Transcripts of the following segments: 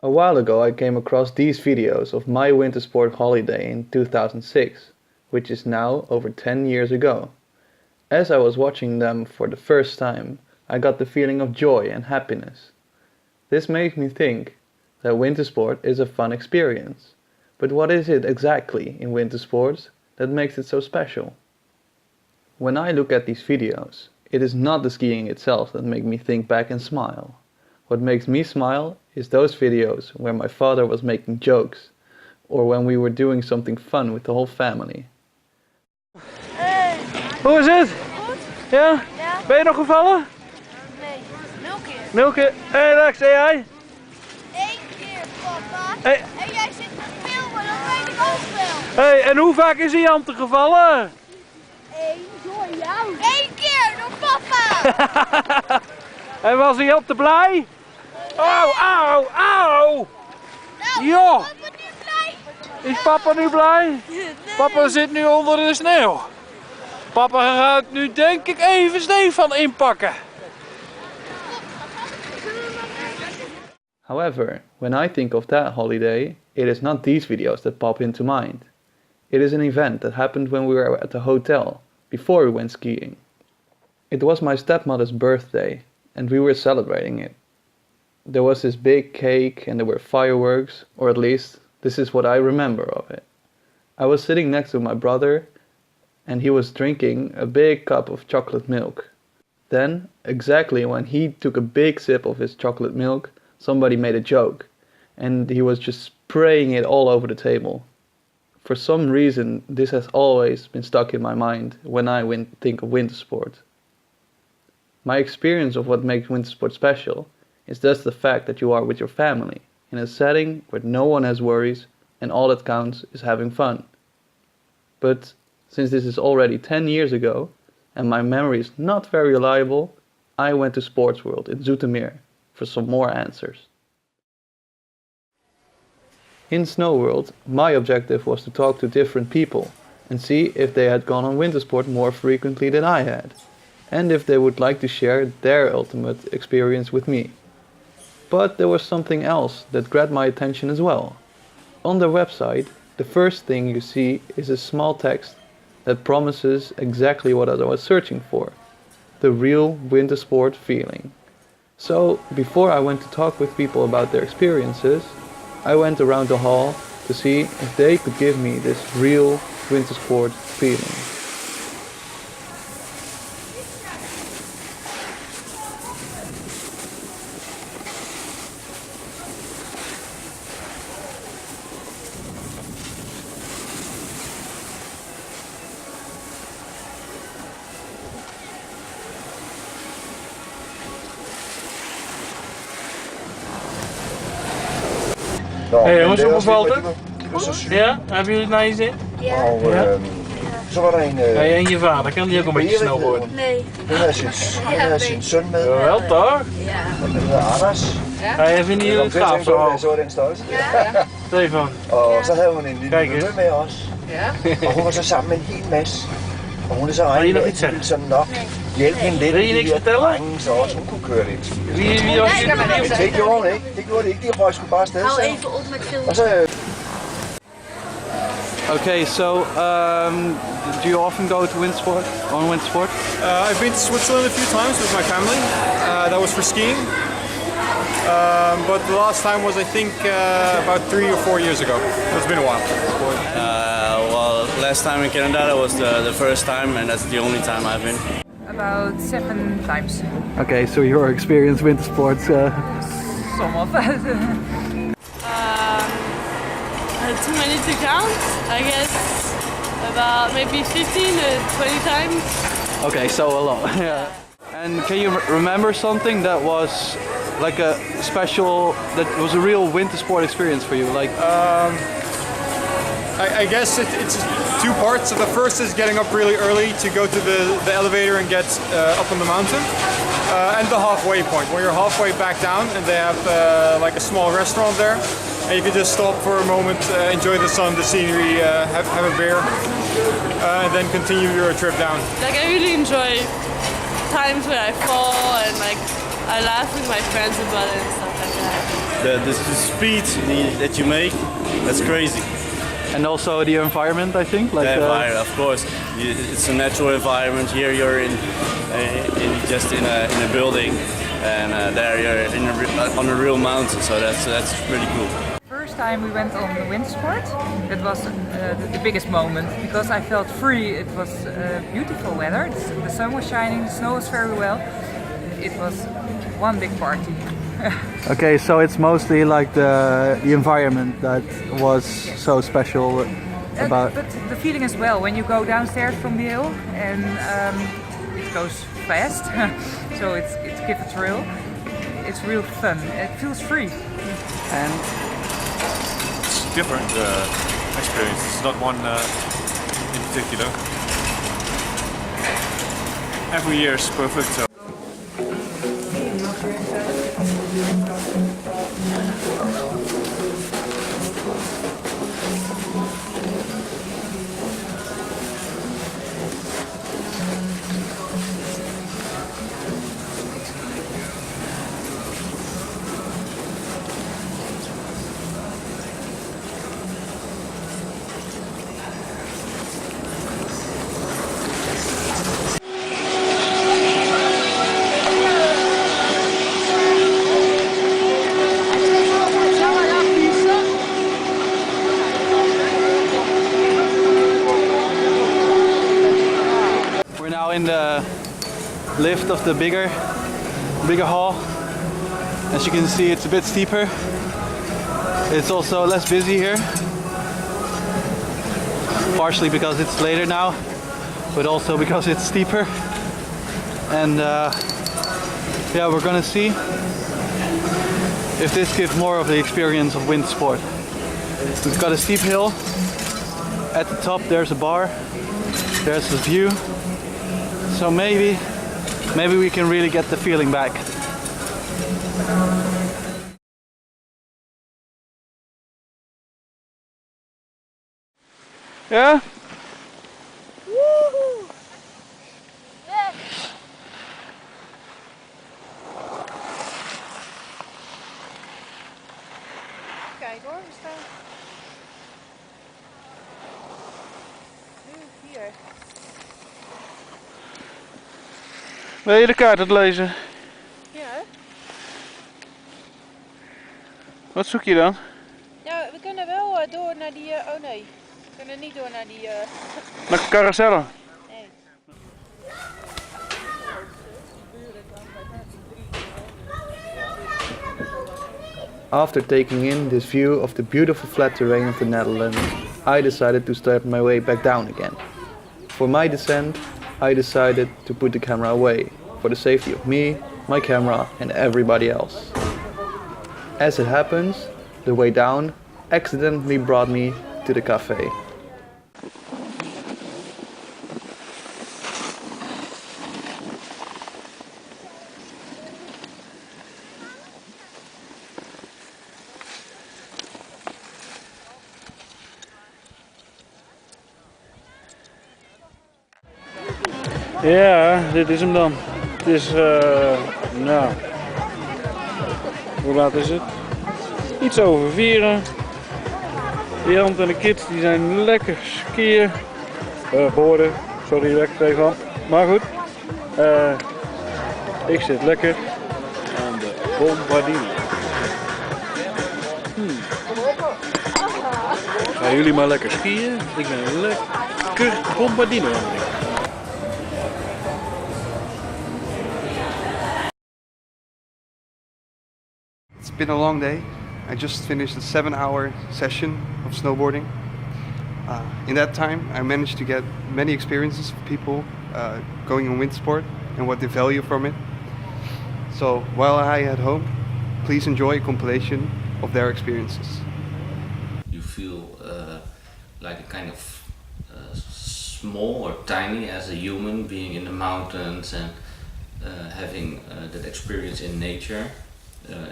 A while ago I came across these videos of my winter sport holiday in 2006, which is now over 10 years ago. As I was watching them for the first time, I got the feeling of joy and happiness. This made me think that winter sport is a fun experience. But what is it exactly in winter sports that makes it so special? When I look at these videos, it is not the skiing itself that makes me think back and smile. What makes me smile is those videos where my father was making jokes, or when we were doing something fun with the whole family. Hey. Hoe is het? Goed? Ja? Ja? Ben je nog gevallen? Nee, 0 keer. 0 keer. Hé Lex, en jij? 1 keer, papa. Hey. En jij zit te filmen, dat weet ik ook wel. Hé, en hoe vaak is Jante gevallen? 1 door jou. 1 keer door papa. En was hij op de blij? Auw, auw, auw! Nou, Joh. papa nu blij? Is papa nu blij? Nee. Papa zit nu onder de sneeuw. Papa gaat nu denk ik even Stefan inpakken. However, when I think of that holiday, it is not these videos that pop into mind. It is an event that happened when we were at the hotel, before we went skiing. It was my stepmother's birthday, and we were celebrating it. There was this big cake and there were fireworks, or at least this is what I remember of it. I was sitting next to my brother and he was drinking a big cup of chocolate milk. Then, exactly when he took a big sip of his chocolate milk, somebody made a joke and he was just spraying it all over the table. For some reason, this has always been stuck in my mind when I think of winter sport. My experience of what makes winter sport special is just the fact that you are with your family, in a setting where no one has worries and all that counts is having fun. But since this is already 10 years ago and my memory is not very reliable, I went to Sports World in Zoetermeer for some more answers. In Snow World, my objective was to talk to different people and see if they had gone on winter sport more frequently than I had, and if they would like to share their ultimate experience with me. But there was something else that grabbed my attention as well. On their website, the first thing you see is a small text that promises exactly what I was searching for, the real winter sport feeling. So, before I went to talk with people about their experiences, I went around the hall to see if they could give me this real winter sport feeling. Hey jongens, hoe bevalt het? Dat is super. Ja? Hebben jullie het naar je zin? Nou, Ja. så var der en, Hey, en je vader, kan die ook een beetje snowboarden? Nee. han havde sin søn med, Jawel toch? og den hedder Anders. Hey, vinden jullie het gaaf Da jeg zo? så den størrelse. Stefan. Og så havde hun en lille Kijk eens. mølle med os. Og hun var så sammen med en hel masse. Og hun er så Vil I egen, nog at iets de zeggen? ville sådan nok hjælpe hende lidt. Vil I med niks de der vertellen? drenge, så også hun kunne køre lidt. Wie was jullie? Men det gjorde hun ikke. Det gjorde det ikke. De røg sgu bare afsted. Hou Så. even op met filmen. Og så Okay, so do you often go to winter sport? I've been to Switzerland a few times with my family. That was for skiing. But the last time was, I think, about 3 or 4 years ago. It's been a while. Well, last time in Canada, that was the first time, and that's the only time I've been. About 7 times. Okay, so your experience winter sports. Some of Too many to count, I guess. About maybe 15 to 20 times. Okay, so a lot. Yeah. And can you remember something that was like a special, that was a real winter sport experience for you? Like, I guess it's 2 parts. So the first is getting up really early to go to the elevator and get up on the mountain. And the halfway point, where you're halfway back down and they have like a small restaurant there. And you can just stop for a moment, enjoy the sun, the scenery, have a beer, and then continue your trip down. Like I really enjoy times where I fall and like I laugh with my friends about it and stuff like that. the speed that you make, that's crazy. And also the environment, I think. Like The environment, of course. It's a natural environment. Here you're just in a building, and there you're on a real mountain. So that's pretty cool. First time we went on the winter sport, that was the biggest moment because I felt free. It was beautiful weather. The sun was shining. The snow was very well. It was one big party. Okay, so it's mostly like the environment that was so special about. But the feeling as well when you go downstairs from the hill and it goes fast, so it's give a thrill. It's real fun. It feels free. And it's different experience. It's not one in particular. Every year is perfect. So. in the lift of the bigger hall. As you can see, it's a bit steeper. It's also less busy here, partially because it's later now, but also because it's steeper. And yeah, we're gonna see if this gives more of the experience of wind sport. We've got a steep hill. At the top there's a bar, there's the view. So maybe we can really get the feeling back. Ja? Woehoe! Yes. Kijk hoor, we staan nu hier. Wil je de kaart het lezen? Ja, hè? Wat zoek je dan? Ja, we kunnen wel door naar die... oh nee, we kunnen niet door naar die... Naar carousellen. Nee. After taking in this view of the beautiful flat terrain of the Netherlands, I decided to start my way back down again. For my descent, I decided to put the camera away, for the safety of me, my camera and everybody else. As it happens, the way down accidentally brought me to the cafe. Ja, dit is hem dan. Het is, nou, hoe laat is het? Iets over 4. Jant en de kids die zijn lekker skiën. Boorden, sorry dat ik het even had. Maar goed, ik zit lekker aan de Bombardino. Gaan jullie maar lekker skiën? Ik ben lekker Bombardino aan het doen. It's been a long day. I just finished a 7-hour session of snowboarding. In that time I managed to get many experiences of people going on wind sport and what they value from it. So while I at home, please enjoy a compilation of their experiences. You feel like a kind of small or tiny as a human being in the mountains and having that experience in nature.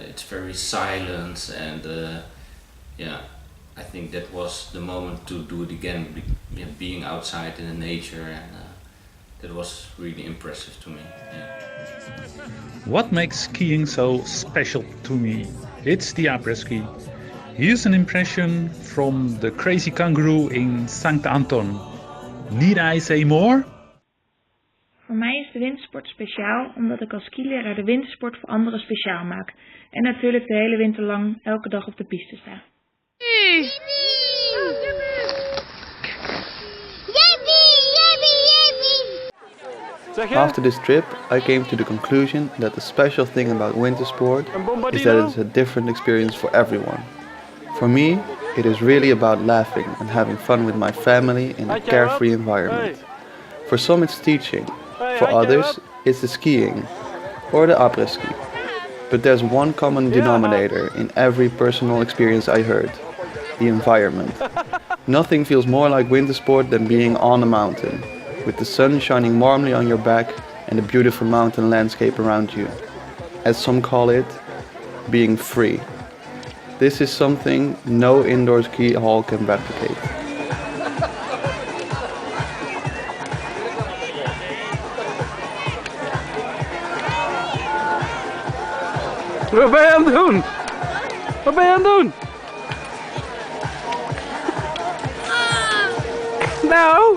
It's very silent and yeah, I think that was the moment to do it again, being outside in the nature, and that was really impressive to me. Yeah. What makes skiing so special to me? it's the après-ski. Here's an impression from the crazy kangaroo in St. Anton. Need I say more? Voor mij is de wintersport speciaal omdat ik als skileraar de wintersport voor anderen speciaal maak. En natuurlijk de hele winter lang elke dag op de piste sta. After this trip, I came to the conclusion that the special thing about winter sport is that it is a different experience for everyone. For me, it is really about laughing and having fun with my family in a carefree environment. For some it's teaching, for others it's the skiing or the après-ski. But there's one common denominator in every personal experience I heard: the environment. Nothing feels more like winter sport than being on a mountain, with the sun shining warmly on your back and the beautiful mountain landscape around you. As some call it, being free. This is something no indoor ski hall can replicate. Wat ben je aan het doen? Wat ben je aan het doen? Nou?